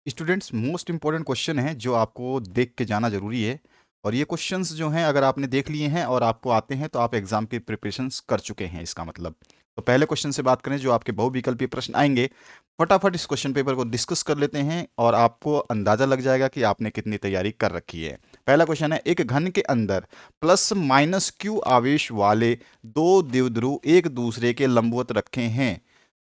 Students, most important question है जो आपको देख के जाना जरूरी है। और ये क्वेश्चंस जो हैं अगर आपने देख लिए हैं और आपको आते हैं तो आप एग्जाम की प्रिपरेशंस कर चुके हैं, इसका मतलब। तो पहले क्वेश्चन से बात करें जो आपके बहुविकल्पीय प्रश्न आएंगे। फटाफट इस क्वेश्चन पेपर को डिस्कस कर लेते हैं और आपको अंदाजा लग जाएगा कि आपने कितनी तैयारी कर रखी है। पहला क्वेश्चन है, एक घन के अंदर प्लस माइनस क्यू आवेश वाले दो द्विध्रुव एक दूसरे के लंबवत रखे हैं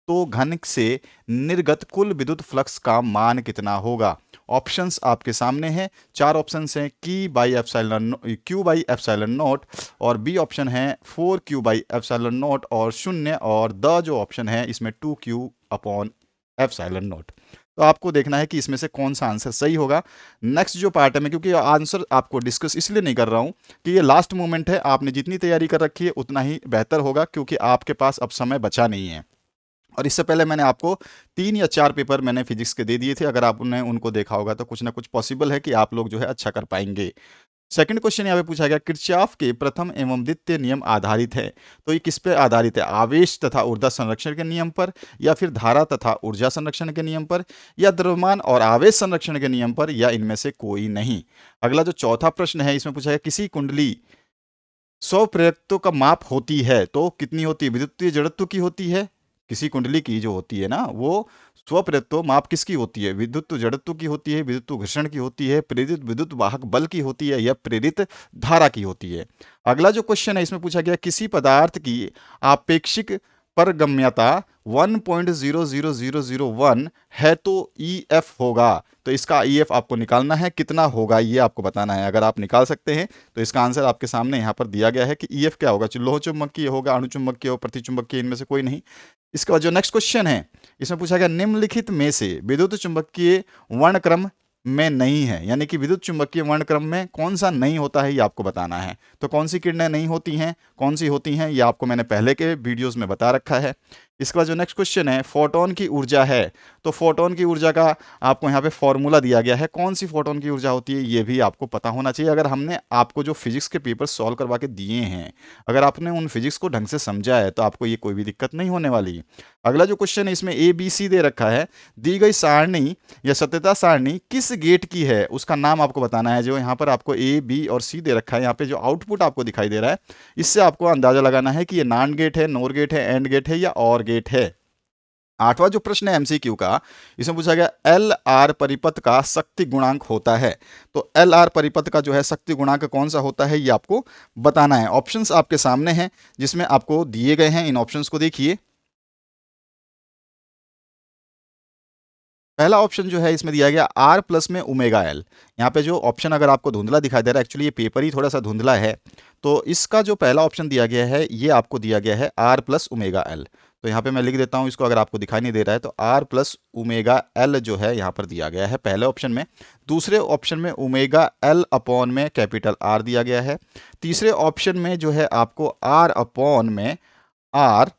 तो घन से निर्गत कुल विद्युत फ्लक्स का मान कितना होगा। ऑप्शंस आपके सामने हैं। चार ऑप्शंस हैं, क्यू बाई एप्सिलॉन नॉट, और बी ऑप्शन है 4 क्यू बाई एप्सिलॉन नॉट और शून्य, और द जो ऑप्शन है इसमें 2 क्यू अपॉन एप्सिलॉन नॉट। तो आपको देखना है कि इसमें से कौन सा आंसर सही होगा। नेक्स्ट जो पार्ट है, मैं क्योंकि आंसर आपको डिस्कस इसलिए नहीं कर रहा हूं कि ये लास्ट मोमेंट है, आपने जितनी तैयारी कर रखी है उतना ही बेहतर होगा, क्योंकि आपके पास अब समय बचा नहीं है। और इससे पहले मैंने आपको 3 या 4 पेपर मैंने फिजिक्स के दे दिए थे, अगर आपने उनको देखा होगा तो कुछ ना कुछ पॉसिबल है कि आप लोग जो है अच्छा कर पाएंगे। सेकंड क्वेश्चन यहाँ पे पूछा गया, किरचॉफ के प्रथम एवं द्वितीय नियम आधारित है। तो ये किस पे आधारित है? आवेश तथा ऊर्जा संरक्षण के नियम पर, या फिर धारा तथा ऊर्जा संरक्षण के नियम पर, या द्रव्यमान और आवेश संरक्षण के नियम पर, या इनमें से कोई नहीं। अगला जो चौथा प्रश्न है इसमें पूछा गया, किसी कुंडली 100 प्रेरकत्व का माप होती है तो कितनी होती है? विद्युतीय जड़त्व की होती है। किसी कुंडली की जो होती है ना, वो स्वप्रेरकत्व माप किसकी होती है? विद्युत जड़त्व की होती है, विद्युत घर्षण की होती है, प्रेरित विद्युत वाहक बल की होती है, या प्रेरित धारा की होती है। अगला जो क्वेश्चन है इसमें पूछा गया, किसी पदार्थ की आपेक्षिक परगम्यता 1.00001 है तो EF होगा। तो इसका EF आपको निकालना है, कितना होगा ये आपको बताना है। अगर आप निकाल सकते हैं तो इसका आंसर आपके सामने यहाँ पर दिया गया है कि EF क्या होगा। लोह चुंबकीय होगा, अणुचुंबकीय हो, प्रतिचुंबकीय, इनमें से कोई नहीं। इसके बाद जो नेक्स्ट क्वेश्चन है इसमें पूछा गया, निम्नलिखित में से विद्युत चुंबकीय वर्णक्रम में नहीं है, यानी कि विद्युत चुंबकीय वर्णक्रम में कौन सा नहीं होता है ये आपको बताना है। तो कौन सी किरणें नहीं होती हैं, कौन सी होती हैं, ये आपको मैंने पहले के वीडियोस में बता रखा है। इसके बाद जो नेक्स्ट क्वेश्चन है, फोटोन की ऊर्जा है। तो फोटोन की ऊर्जा का आपको यहाँ पे फॉर्मूला दिया गया है, कौन सी फोटोन की ऊर्जा होती है ये भी आपको पता होना चाहिए। अगर हमने आपको जो फिजिक्स के पेपर सॉल्व करवा के दिए हैं, अगर आपने उन फिजिक्स को ढंग से समझा है तो आपको ये कोई भी दिक्कत नहीं होने वाली। अगला जो क्वेश्चन है इसमें ABC दे रखा है, दी गई सारणी या सत्यता सारणी किस गेट की है, उसका नाम आपको बताना है। जो यहाँ पर आपको A, B और C दे रखा है, यहाँ पे जो आउटपुट आपको दिखाई दे रहा है इससे आपको अंदाजा लगाना है कि ये नांड गेट है, नोर गेट है, एंड गेट है, या और गेट है। आठवां जो प्रश्न है MCQ का, इसमें पूछा गया, LR परिपथ का शक्ति गुणांक होता है। तो LR परिपथ का जो है शक्ति गुणांक कौन सा होता है ये आपको बताना है। ऑप्शंस आपके सामने हैं जिसमें आपको दिए गए हैं, इन ऑप्शंस को देखिए। पहला ऑप्शन जो है इसमें दिया गया R प्लस में ओमेगा एल। यहाँ पे जो ऑप्शन अगर आपको धुंधला दिखाई दे रहा है, एक्चुअली ये पेपर ही थोड़ा सा धुंधला है, तो इसका जो पहला ऑप्शन दिया गया है ये आपको दिया गया है R प्लस ओमेगा एल। तो यहाँ पे मैं लिख देता हूँ इसको, अगर आपको दिखाई नहीं दे रहा है तो R प्लस ओमेगा एल जो है यहाँ पर दिया गया है पहले ऑप्शन में। दूसरे ऑप्शन में ओमेगा एल अपॉन में कैपिटल R दिया गया है। तीसरे ऑप्शन में जो है आपको R अपॉन में R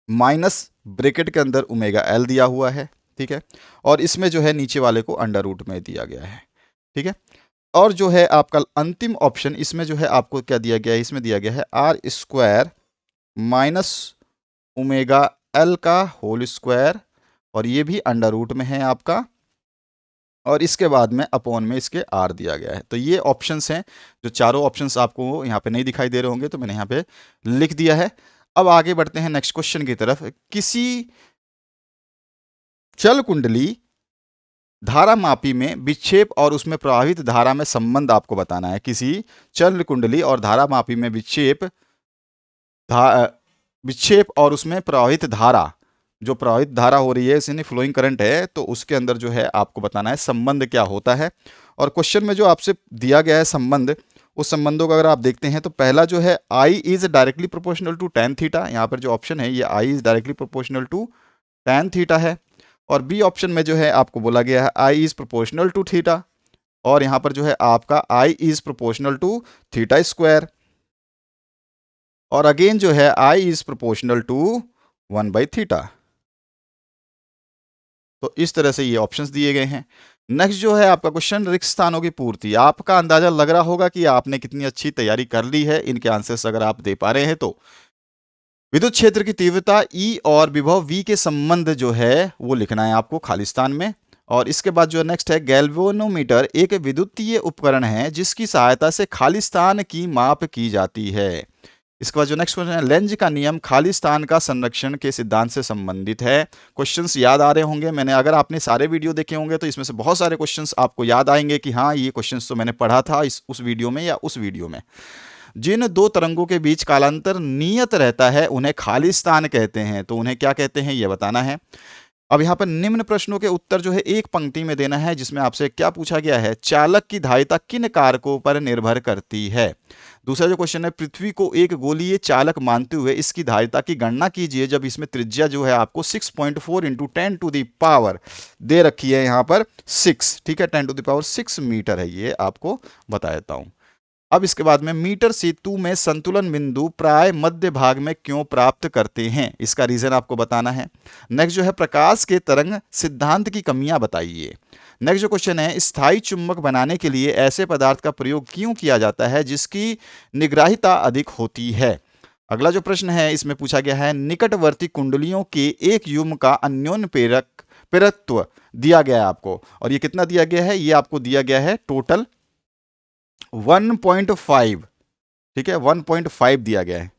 माइनस ब्रैकेट के अंदर ओमेगा एल दिया हुआ है, ठीक है। और इसमें जो है नीचे वाले को अंडर रूट में दिया गया है, ठीक है। और जो है आपका अंतिम ऑप्शन, इसमें जो है आपको क्या दिया गया है, इसमें दिया गया है r square minus omega l का होल स्क्वायर, और ये भी अंडर रूट में है आपका, और इसके बाद में अपॉन में इसके आर दिया गया है। तो ये ऑप्शंस हैं, जो चारों ऑप्शंस आपको यहाँ पे नहीं दिखाई दे रहे होंगे तो मैंने यहाँ पे लिख दिया है। अब आगे बढ़ते हैं नेक्स्ट क्वेश्चन की तरफ। किसी चल कुंडली धारामापी में विक्षेप और उसमें प्रवाहित धारा में संबंध आपको बताना है। किसी चल कुंडली और धारामापी में विक्षेप और उसमें प्रवाहित धारा, जो प्रवाहित धारा हो रही है इसमें फ्लोइंग करंट है, तो उसके अंदर जो है आपको बताना है संबंध क्या होता है। और क्वेश्चन में जो आपसे दिया गया है संबंध, उस संबंधों को अगर आप देखते हैं तो पहला जो है I is directly proportional to tan theta, यहाँ पर जो ऑप्शन है ये I is directly proportional to tan theta है। और बी ऑप्शन में जो है आपको बोला गया है I is proportional to theta, और यहाँ पर जो है आपका I is proportional to theta square, और अगेन जो है I इज प्रोपोर्शनल टू 1/θ। तो इस तरह से ये ऑप्शंस दिए गए हैं। नेक्स्ट जो है आपका क्वेश्चन, रिक्त स्थानों की पूर्ति। आपका अंदाजा लग रहा होगा कि आपने कितनी अच्छी तैयारी कर ली है, इनके आंसर्स अगर आप दे पा रहे हैं तो। विद्युत क्षेत्र की तीव्रता E और विभव V के संबंध जो है वो लिखना है आपको खालिस्तान में, और इसके बाद जो नेक्स्ट है, गैल्वेनोमीटर एक विद्युतीय उपकरण है जिसकी सहायता से खाली स्थान की माप की जाती है। इसके बाद जो नेक्स्ट क्वेश्चन है, लेंज का नियम खाली स्थान का संरक्षण के सिद्धांत से संबंधित है। क्वेश्चंस याद आ रहे होंगे, मैंने अगर आपने सारे वीडियो देखे होंगे तो इसमें से बहुत सारे क्वेश्चंस आपको याद आएंगे कि हाँ ये क्वेश्चंस तो मैंने पढ़ा था उस वीडियो में या उस वीडियो में। जिन दो तरंगों के बीच कालांतर नियत रहता है उन्हें खाली स्थान कहते हैं। तो उन्हें क्या कहते हैं ये बताना है। अब यहाँ पर निम्न प्रश्नों के उत्तर जो है एक पंक्ति में देना है, जिसमें आपसे क्या पूछा गया है, चालक की धारिता किन कारकों पर निर्भर करती है। दूसरा जो क्वेश्चन है, पृथ्वी को एक गोलीय चालक मानते हुए इसकी धारिता की गणना कीजिए जब इसमें त्रिज्या जो है आपको 6.4 × 10⁻⁴ दे रखी है यहाँ पर 6, ठीक है, 10⁻⁶ मीटर है, ये आपको बता देता हूँ। अब इसके बाद में मीटर सेतु में संतुलन बिंदु प्राय मध्य भाग में क्यों प्राप्त करते हैं, इसका रीजन आपको बताना है। नेक्स्ट जो है, प्रकाश के तरंग सिद्धांत की कमियां बताइए। नेक्स्ट जो क्वेश्चन है, स्थायी चुंबक बनाने के लिए ऐसे पदार्थ का प्रयोग क्यों किया जाता है जिसकी निग्राहिता अधिक होती है। अगला जो प्रश्न है इसमें पूछा गया है, निकटवर्ती कुंडलियों के एक युग्म का अन्योन्य प्रेरकत्व दिया गया है आपको, और ये कितना दिया गया है, ये आपको दिया गया है टोटल 1.5, ठीक है, 1.5 दिया गया है।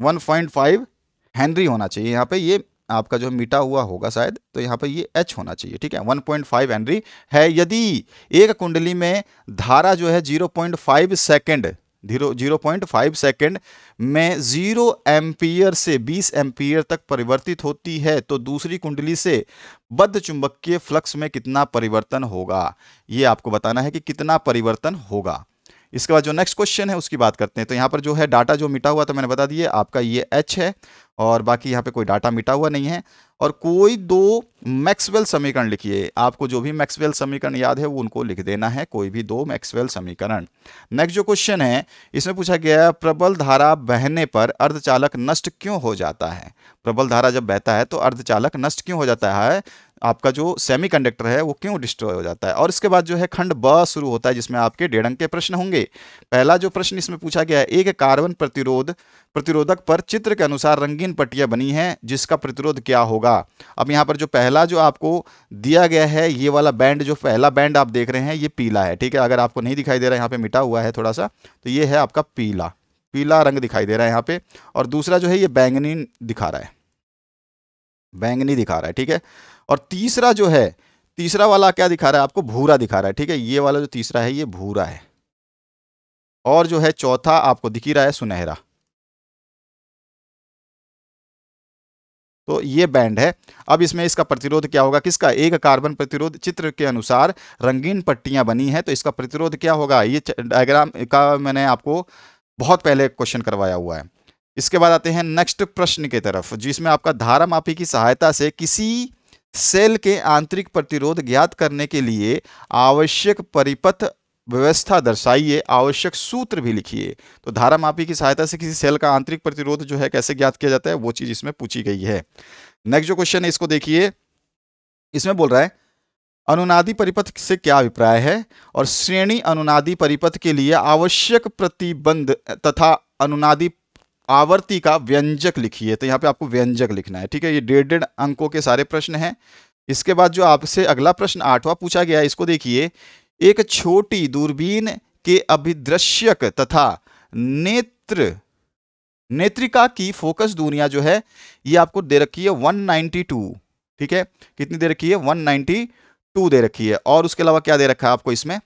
1.5 हेनरी होना चाहिए यहाँ पे, ये आपका जो मीटा हुआ होगा शायद, तो यहाँ पे ये एच होना चाहिए, ठीक है, 1.5 हेनरी है। यदि एक कुंडली में धारा जो है 0.5 सेकेंड 0.5 सेकेंड में 0 एम्पियर से 20 एम्पियर तक परिवर्तित होती है तो दूसरी कुंडली से बद्ध चुंबकीय फ्लक्स में कितना परिवर्तन होगा, ये आपको बताना है कि कितना परिवर्तन होगा। इसके बाद जो नेक्स्ट क्वेश्चन है उसकी बात करते हैं। तो यहाँ पर जो है डाटा जो मिटा हुआ तो मैंने बता दिया आपका ये एच है, और बाकी यहाँ पे कोई डाटा मिटा हुआ नहीं है। और कोई दो मैक्सवेल समीकरण लिखिए, आपको जो भी मैक्सवेल समीकरण याद है वो उनको लिख देना है, कोई भी दो मैक्सवेल समीकरण। नेक्स्ट जो क्वेश्चन है इसमें पूछा गया है, प्रबल धारा बहने पर अर्धचालक नष्ट क्यों हो जाता है। प्रबल धारा जब बहता है तो अर्धचालक नष्ट क्यों हो जाता है, आपका जो सेमीकंडक्टर है वो क्यों डिस्ट्रॉय हो जाता है। और इसके बाद जो है खंड ब शुरू होता है जिसमें आपके 1.5 अंक के प्रश्न होंगे। पहला जो प्रश्न इसमें पूछा गया है, एक कार्बन प्रतिरोधक पर चित्र के अनुसार रंगीन पट्टियां बनी हैं जिसका प्रतिरोध क्या होगा। अब यहाँ पर जो पहला जो आपको दिया गया है, ये वाला बैंड, जो पहला बैंड आप देख रहे हैं ये पीला है, ठीक है, अगर आपको नहीं दिखाई दे रहा है यहाँ पे मिटा हुआ है थोड़ा सा, तो ये है आपका पीला रंग दिखाई दे रहा है यहाँ पे। और दूसरा जो है ये बैंगनी दिखा रहा है, बैंगनी दिखा रहा है, ठीक है। और तीसरा जो है, तीसरा वाला क्या दिखा रहा है आपको, भूरा दिखा रहा है, ठीक है, ये वाला जो तीसरा है ये भूरा है। और जो है चौथा आपको दिख ही रहा है सुनहरा। तो ये बैंड है। अब इसमें इसका प्रतिरोध क्या होगा, किसका, एक कार्बन प्रतिरोध चित्र के अनुसार रंगीन पट्टियां बनी है तो इसका प्रतिरोध क्या होगा। ये डायग्राम का मैंने आपको बहुत पहले क्वेश्चन करवाया हुआ है। इसके बाद आते हैं नेक्स्ट प्रश्न की तरफ, जिसमें आपका धारा मापी की सहायता से किसी सेल के आंतरिक प्रतिरोध ज्ञात करने के लिए आवश्यक परिपथ व्यवस्था दर्शाइए, आवश्यक सूत्र भी लिखिए। तो धारा मापी की सहायता से किसी सेल का आंतरिक प्रतिरोध जो है कैसे ज्ञात किया जाता है, वो चीज इसमें पूछी गई है। नेक्स्ट जो क्वेश्चन है इसको देखिए, इसमें बोल रहा है अनुनादी परिपथ से क्या अभिप्राय है, और श्रेणी अनुनादी परिपथ के लिए आवश्यक प्रतिबंध तथा अनुनादी आवर्ती का व्यंजक लिखिए। तो यहाँ पे आपको व्यंजक लिखना है, ठीक है। ये 1.5 अंकों के सारे प्रश्न हैं। इसके बाद जो आपसे अगला प्रश्न 8वां पूछा गया है, इसको देखिए, एक छोटी दूरबीन के अभिदृश्यक तथा नेत्रिका की फोकस दूरियां जो है ये आपको दे रखी है 192, ठीक है, कितनी दे रखी है, 192 दे रखी है। और उसके अलावा क्या दे रखा है आपको इसमें,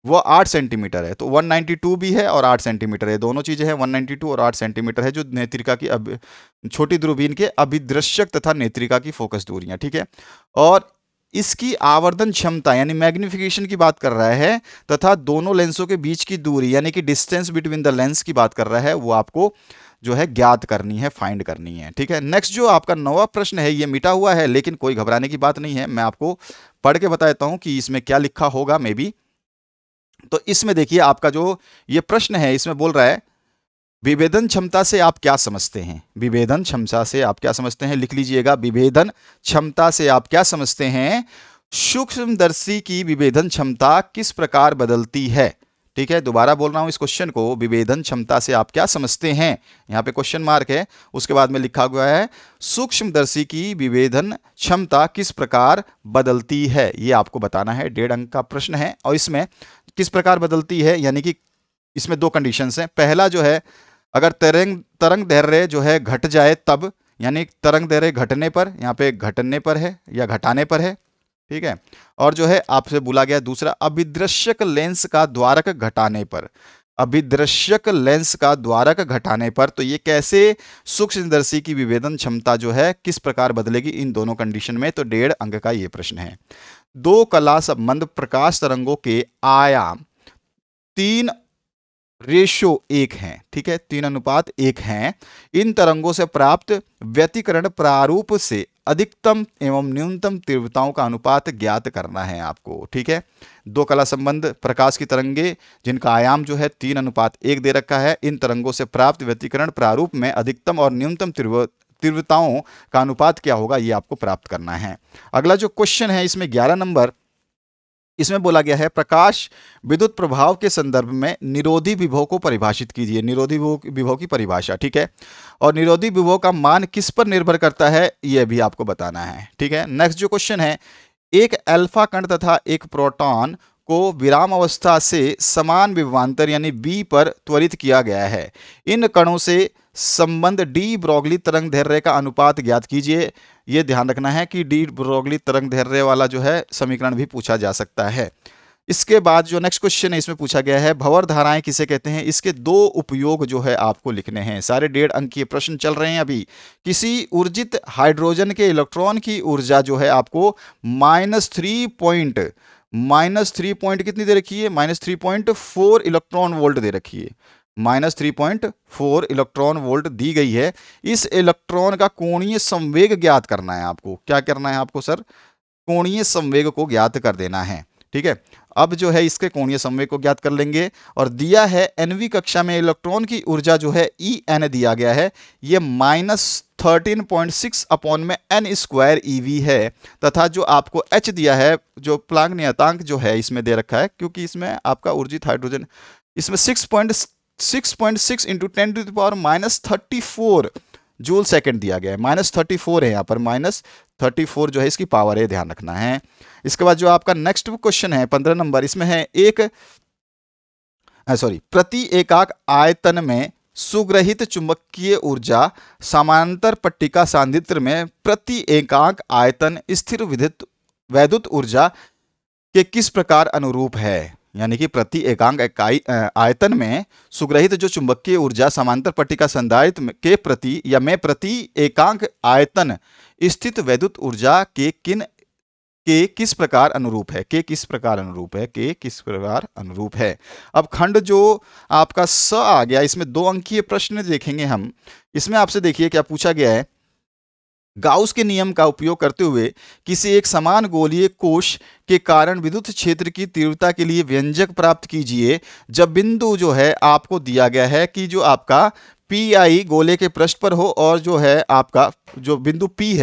वो 8 सेंटीमीटर है। तो 192 भी है और 8 सेंटीमीटर है, दोनों चीजें हैं, 192 और 8 सेंटीमीटर है जो नेत्रिका की छोटी दूरबीन के अभिदृश्यक तथा नेत्रिका की फोकस दूरियां, ठीक है। और इसकी आवर्धन क्षमता यानी मैग्निफिकेशन की बात कर रहा है, तथा दोनों लेंसों के बीच की दूरी यानी कि डिस्टेंस बिटवीन द लेंस की बात कर रहा है, वो आपको जो है ज्ञात करनी है, फाइंड करनी है, ठीक है। नेक्स्ट जो आपका 9वां प्रश्न है ये मिटा हुआ है, लेकिन कोई घबराने की बात नहीं है, मैं आपको पढ़ के बता देता हूं कि इसमें क्या लिखा होगा मे बी। तो इसमें देखिए आपका जो ये प्रश्न है इसमें बोल रहा है विभेदन क्षमता से आप क्या समझते हैं, विभेदन क्षमता से आप क्या समझते हैं, लिख लीजिएगा, विभेदन क्षमता से आप क्या समझते हैं, सूक्ष्मदर्शी की विभेदन क्षमता किस प्रकार बदलती है, ठीक है, दोबारा बोल रहा हूं इस क्वेश्चन को, विभेदन क्षमता से आप क्या समझते हैं, यहाँ पे क्वेश्चन मार्क है, उसके बाद में लिखा हुआ है सूक्ष्मदर्शी की विभेदन क्षमता किस प्रकार बदलती है, ये आपको बताना है। 1.5 अंक का प्रश्न है और इसमें किस प्रकार बदलती है, यानी कि इसमें 2 कंडीशंस हैं। पहला जो है, अगर तरंग दैर्घ्य जो है घट जाए तब, यानी तरंग दैर्घ्य घटने पर, यहाँ पे घटने पर है या घटाने पर है, ठीक है। और जो है आपसे बोला गया दूसरा, अभिदृश्यक लेंस का द्वारक घटाने पर, अभिदृश्यक लेंस का द्वारक घटाने पर, तो ये कैसे सूक्ष्मदर्शी की विभेदन क्षमता जो है किस प्रकार बदलेगी इन दोनों कंडीशन में, तो 1.5 अंक का ये प्रश्न है। 2 कला संबंध प्रकाश तरंगों के आयाम 3:1 हैं, ठीक है, 3:1 हैं। इन तरंगों से प्राप्त व्यतिकरण प्रारूप से अधिकतम एवं न्यूनतम तीव्रताओं का अनुपात ज्ञात करना है आपको, ठीक है। 2 कला संबंध प्रकाश की तरंगे जिनका आयाम जो है 3:1 दे रखा है, इन तरंगों से प्राप्त व्यतिकरण प्रारूप में अधिकतम और न्यूनतम तीव्रताओं का अनुपात क्या होगा, ये आपको प्राप्त करना है। अगला जो क्वेश्चन है इसमें 11 नंबर, इसमें बोला गया है प्रकाश विद्युत प्रभाव के संदर्भ में निरोधी विभव को परिभाषित कीजिए। निरोधी विभव की परिभाषा, ठीक है, और निरोधी विभव का मान किस पर निर्भर करता है, यह भी आपको बताना है, ठीक है। नेक्स्ट जो क्वेश्चन है, एक अल्फा कण तथा एक प्रोटॉन को विराम अवस्था से समान विभवांतर यानी बी पर त्वरित किया गया है। इन कणों से संबंध डी ब्रोगली तरंग दैर्घ्य का अनुपात ज्ञात कीजिए। यह ध्यान रखना है कि डी ब्रोगली तरंग दैर्घ्य वाला जो है समीकरण भी पूछा जा सकता है। इसके बाद जो नेक्स्ट क्वेश्चन है इसमें पूछा गया है भंवर धाराएं किसे कहते हैं, इसके 2 उपयोग जो है आपको लिखने हैं। सारे 1.5 अंक के प्रश्न चल रहे हैं अभी। किसी ऊर्जित हाइड्रोजन के इलेक्ट्रॉन की ऊर्जा जो है आपको -3 कितनी दे रखी है, -3.4 इलेक्ट्रॉन वोल्ट दे रखी है, -3.4 इलेक्ट्रॉन वोल्ट दी गई है। इस इलेक्ट्रॉन का कोणीय संवेग ज्ञात करना है आपको। क्या करना है आपको सर, कोणीय संवेग को ज्ञात कर देना है, ठीक है। अब जो है इसके कोणीय संवेग को ज्ञात कर लेंगे, और दिया है nवीं कक्षा में इलेक्ट्रॉन की ऊर्जा जो है En दिया गया है, ये -13.6 अपॉन में n² eV है, तथा जो आपको H दिया है, जो प्लांक नियतांक जो है इसमें दे रखा है, क्योंकि इसमें आपका ऊर्जित हाइड्रोजन, इसमें 6.6 इंटू 10⁻34 जूल सेकंड दिया गया है, -34 है यहाँ पर, -34 जो है इसकी पावर है, ध्यान रखना है। इसके बाद जो आपका नेक्स्ट क्वेश्चन है 15 नंबर, इसमें है प्रति एकाक आयतन में सुग्रहित चुंबकीय ऊर्जा समानांतर पट्टिका सांद्रित्र में प्रति एकाक आयतन स्थिर वैद्युत ऊर्जा के किस प्रकार अनुरूप है, यानी कि प्रति एकांक आयतन में सुग्रहित जो चुंबकीय ऊर्जा समांतर पट्टिका संधारित्र के प्रति या में प्रति एकांक आयतन स्थित वैद्युत ऊर्जा के किस प्रकार अनुरूप है, के किस प्रकार अनुरूप है। अब खंड जो आपका स आ गया, इसमें 2 अंकीय प्रश्न देखेंगे हम। इसमें आपसे देखिए क्या पूछा गया है, गाउस के नियम का उपयोग करते हुए किसी एक समान गोलीय कोश के कारण विद्युत क्षेत्र की तीव्रता के लिए व्यंजक प्राप्त कीजिए। जब बिंदु जो है आपको दिया गया है कि जो आपका पी गोले के पृष्ठ पर हो, और जो है आपका जो बिंदु पी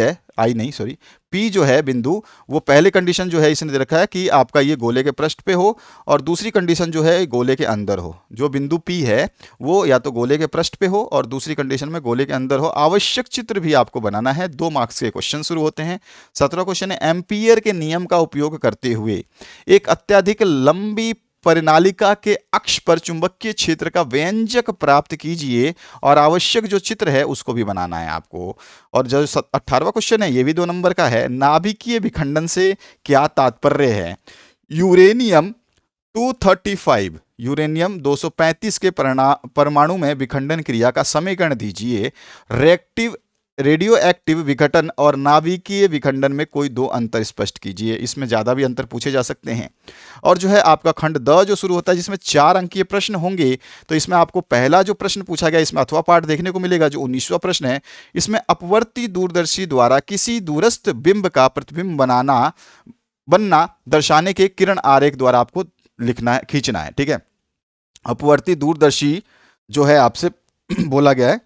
जो है बिंदु, वो पहले कंडीशन जो है इसने दे रखा है कि आपका ये गोले के पृष्ठ पे हो, और दूसरी कंडीशन जो है गोले के अंदर हो। जो बिंदु पी है वो या तो गोले के पृष्ठ पे हो, और दूसरी कंडीशन में गोले के अंदर हो। आवश्यक चित्र भी आपको बनाना है। 2 मार्क्स के क्वेश्चन शुरू होते हैं। 17वां क्वेश्चन है, एम्पियर के नियम का उपयोग करते हुए एक अत्यधिक लंबी परिनालिका के अक्ष पर चुंबकीय क्षेत्र का व्यंजक प्राप्त कीजिए, और आवश्यक जो चित्र है उसको भी बनाना है आपको। और जो 18वां क्वेश्चन है ये भी 2 नंबर का है, नाभिकीय विखंडन से क्या तात्पर्य है। यूरेनियम 235 के परमाणु में विखंडन क्रिया का समीकरण दीजिए। रेडियो एक्टिव विघटन और नाभिकीय विखंडन में कोई 2 अंतर स्पष्ट कीजिए। इसमें ज़्यादा भी अंतर पूछे जा सकते हैं। और जो है आपका खंड द जो शुरू होता है, जिसमें 4 अंकीय प्रश्न होंगे, तो इसमें आपको पहला जो प्रश्न पूछा गया, इसमें अथवा पाठ देखने को मिलेगा, जो 19वां प्रश्न है। इसमें अपवर्ती दूरदर्शी द्वारा किसी दूरस्थ बिंब का प्रतिबिंब बनना दर्शाने के किरण आरेख द्वारा आपको खींचना है, ठीक है। अपवर्ती दूरदर्शी जो है आपसे बोला गया है,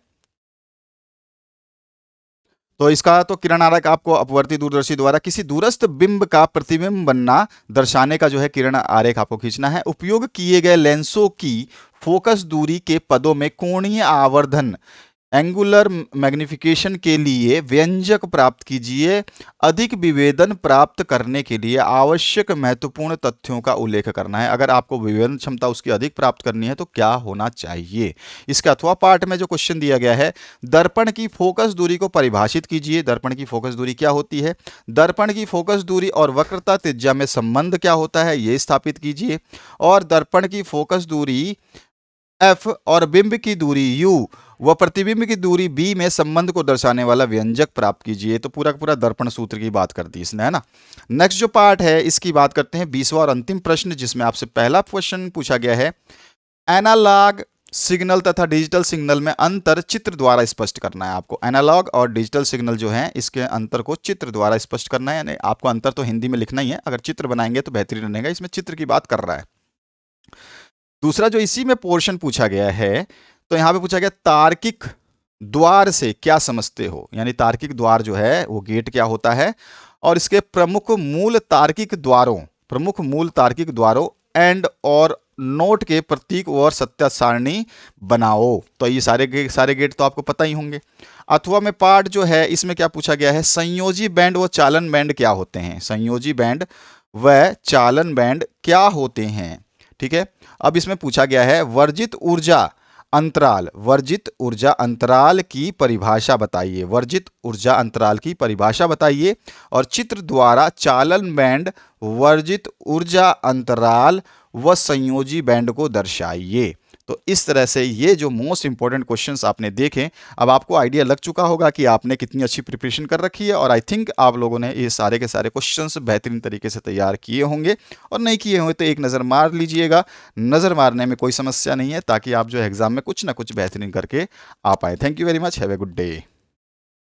तो इसका तो किरण आरेख आपको अपवर्ती दूरदर्शी द्वारा किसी दूरस्थ बिंब का प्रतिबिंब बनना दर्शाने का जो है किरण आरेख आपको खींचना है। उपयोग किए गए लेंसों की फोकस दूरी के पदों में कोणीय आवर्धन एंगुलर मैग्निफिकेशन के लिए व्यंजक प्राप्त कीजिए। अधिक विभेदन प्राप्त करने के लिए आवश्यक महत्वपूर्ण तथ्यों का उल्लेख करना है। अगर आपको विभेदन क्षमता उसकी अधिक प्राप्त करनी है तो क्या होना चाहिए। इसका अथवा पार्ट में जो क्वेश्चन दिया गया है, दर्पण की फोकस दूरी को परिभाषित कीजिए। दर्पण की फोकस दूरी क्या होती है, दर्पण की फोकस दूरी और वक्रता त्रिज्या में संबंध क्या होता है ये स्थापित कीजिए, और दर्पण की फोकस दूरी f और बिंब की दूरी u व प्रतिबिंब की दूरी b में संबंध को दर्शाने वाला व्यंजक प्राप्त कीजिए। तो पूरा का पूरा दर्पण सूत्र की बात कर दी इसने, है ना। नेक्स्ट जो पार्ट है इसकी बात करते हैं, 20वां और अंतिम प्रश्न, जिसमें आपसे पहला क्वेश्चन पूछा गया है, एनालॉग सिग्नल तथा डिजिटल सिग्नल में अंतर चित्र द्वारा स्पष्ट करना है आपको। एनालॉग और डिजिटल सिग्नल जो है इसके अंतर को चित्र द्वारा स्पष्ट करना है, यानी आपको अंतर तो हिंदी में लिखना ही है, अगर चित्र बनाएंगे तो बेहतरीन रहेगा। इसमें चित्र की बात कर रहा है। दूसरा जो इसी में पोर्शन पूछा गया है, तो यहां पे पूछा गया तार्किक द्वार से क्या समझते हो, यानी तार्किक द्वार जो है वो गेट क्या होता है, और इसके प्रमुख मूल तार्किक द्वारों एंड और नोट के प्रतीक और सत्य सारणी बनाओ। तो ये सारे गेट तो आपको पता ही होंगे। अथवा में पार्ट जो है इसमें क्या पूछा गया है, संयोजी बैंड व चालन बैंड क्या होते हैं। संयोजी बैंड व चालन बैंड क्या होते हैं, ठीक है। अब इसमें पूछा गया है वर्जित ऊर्जा अंतराल की परिभाषा बताइए। वर्जित ऊर्जा अंतराल की परिभाषा बताइए, और चित्र द्वारा चालन बैंड, वर्जित ऊर्जा अंतराल व संयोजी बैंड को दर्शाइए। तो इस तरह से ये जो मोस्ट इंपॉर्टेंट क्वेश्चंस आपने देखे, अब आपको आइडिया लग चुका होगा कि आपने कितनी अच्छी प्रिपरेशन कर रखी है, और आई थिंक आप लोगों ने ये सारे के सारे क्वेश्चंस बेहतरीन तरीके से तैयार किए होंगे, और नहीं किए होंगे तो एक नज़र मार लीजिएगा। नज़र मारने में कोई समस्या नहीं है, ताकि आप जो एग्जाम में कुछ ना कुछ बेहतरीन करके आ पाए। Thank you very much, have a good day.